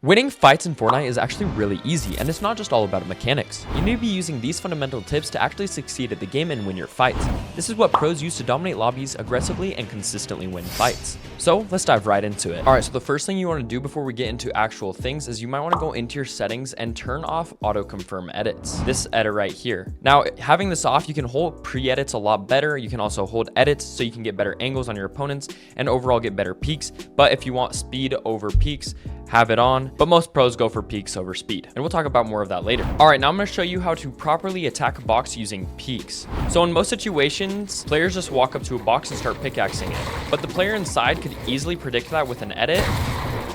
Winning fights in Fortnite is actually really easy, and it's not just all about mechanics. You need to be using these fundamental tips to actually succeed at the game and win your fights. This is what pros use to dominate lobbies aggressively and consistently win fights. So let's dive right into it. Alright, so the first thing you want to do before we get into actual things is you might want to go into your settings and turn off auto confirm edits. This edit right here. Now, having this off, you can hold pre-edits a lot better. You can also hold edits so you can get better angles on your opponents and overall get better peaks. But if you want speed over peaks, have it on, but most pros go for peaks over speed, and we'll talk about more of that later. All right, now I'm going to show you how to properly attack a box using peaks. So in most situations, players just walk up to a box and start pickaxing it, but the player inside could easily predict that with an edit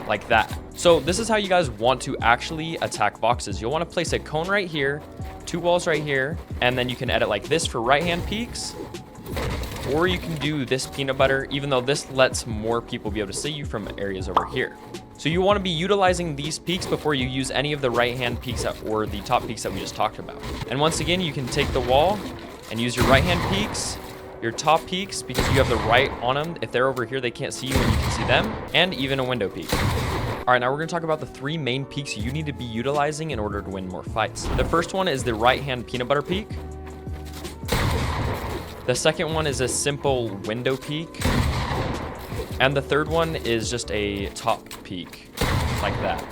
like that. So this is how you guys want to actually attack boxes. You'll want to place a cone right here, two walls right here, and then you can edit like this for right hand peaks, or you can do this peanut butter, even though this lets more people be able to see you from areas over here. So you want to be utilizing these peaks before you use any of the right hand peaks or the top peaks that we just talked about. And once again, you can take the wall and use your right hand peaks, your top peaks, because you have the right on them. If they're over here, they can't see you and you can see them, and even a window peak. All right, now we're going to talk about the three main peaks you need to be utilizing in order to win more fights. The first one is the right hand peanut butter peak. The second one is a simple window peak. And the third one is just a top peak, like that.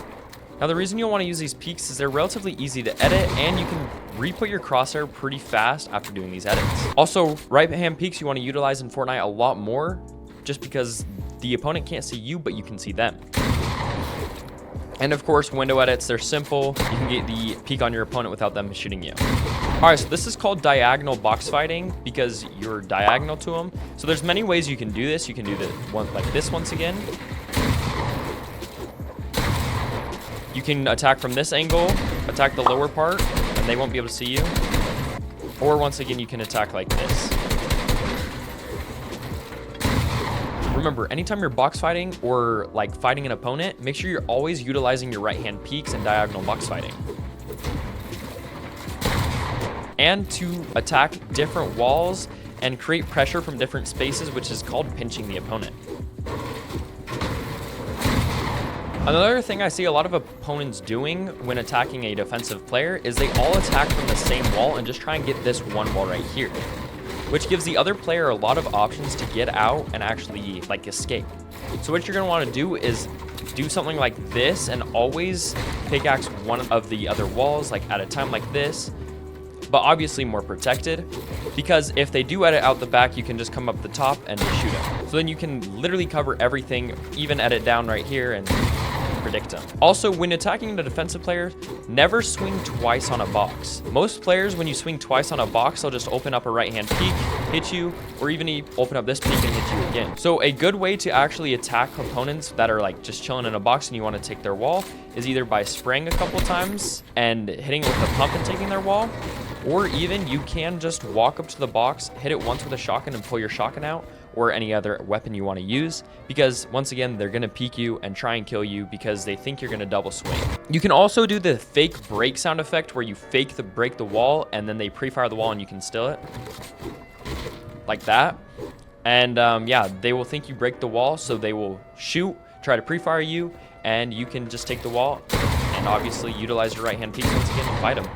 Now the reason you'll want to use these peaks is they're relatively easy to edit, and you can re-put your crosshair pretty fast after doing these edits. Also, right hand peaks you want to utilize in Fortnite a lot more, just because the opponent can't see you, but you can see them. And of course, window edits, they're simple. You can get the peek on your opponent without them shooting you. All right, so this is called diagonal box fighting because you're diagonal to them. So there's many ways you can do this. You can do the one like this once again. You can attack from this angle, attack the lower part, and they won't be able to see you. Or once again, you can attack like this. Remember, anytime you're box fighting or like fighting an opponent, make sure you're always utilizing your right hand peaks and diagonal box fighting. And to attack different walls and create pressure from different spaces, which is called pinching the opponent. Another thing I see a lot of opponents doing when attacking a defensive player is they all attack from the same wall and just try and get this one wall right here, which gives the other player a lot of options to get out and actually like escape. So what you're gonna wanna do is do something like this and always pickaxe one of the other walls like at a time like this, but obviously more protected, because if they do edit out the back, you can just come up the top and just shoot them. So then you can literally cover everything, even edit down right here and predict them. Also, when attacking the defensive player, never swing twice on a box. Most players, when you swing twice on a box, they'll just open up a right hand peek, hit you, or even open up this peek and hit you again. So a good way to actually attack opponents that are like just chilling in a box and you want to take their wall is either by spraying a couple times and hitting it with a pump and taking their wall, or even you can just walk up to the box, hit it once with a shotgun and pull your shotgun out, or any other weapon you want to use, because once again, they're going to peek you and try and kill you because they think you're going to double swing. You can also do the fake break sound effect where you break the wall and then they pre-fire the wall and you can steal it. Like that. And yeah, they will think you break the wall, so they will shoot, try to pre-fire you, and you can just take the wall and obviously utilize your right hand peeks once again and fight them.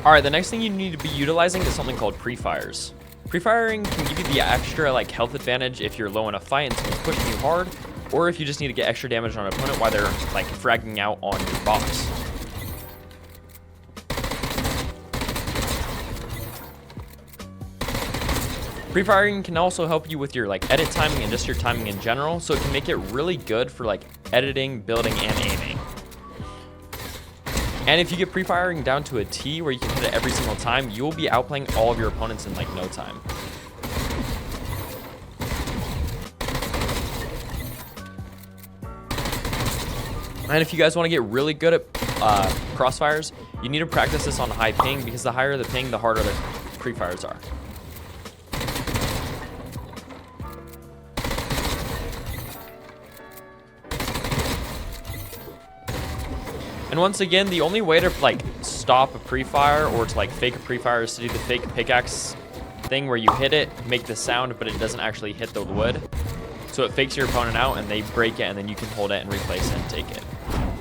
All right, the next thing you need to be utilizing is something called pre-fires. Pre-firing can give you the extra like health advantage if you're low in a fight and someone's pushing you hard, or if you just need to get extra damage on an opponent while they're like fragging out on your box. Pre-firing can also help you with your like edit timing and just your timing in general, so it can make it really good for like editing, building, and aiming. And if you get pre-firing down to a T where you can hit it every single time, you'll be outplaying all of your opponents in like no time. And if you guys want to get really good at crossfires, you need to practice this on high ping, because the higher the ping, the harder the pre-fires are. And once again, the only way to like stop a pre-fire or to like fake a pre-fire is to do the fake pickaxe thing where you hit it, make the sound, but it doesn't actually hit the wood. So it fakes your opponent out and they break it, and then you can hold it and replace it and take it.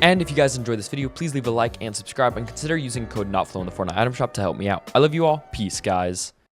And if you guys enjoyed this video, please leave a like and subscribe, and consider using code NOTFLOW in the Fortnite item shop to help me out. I love you all. Peace, guys.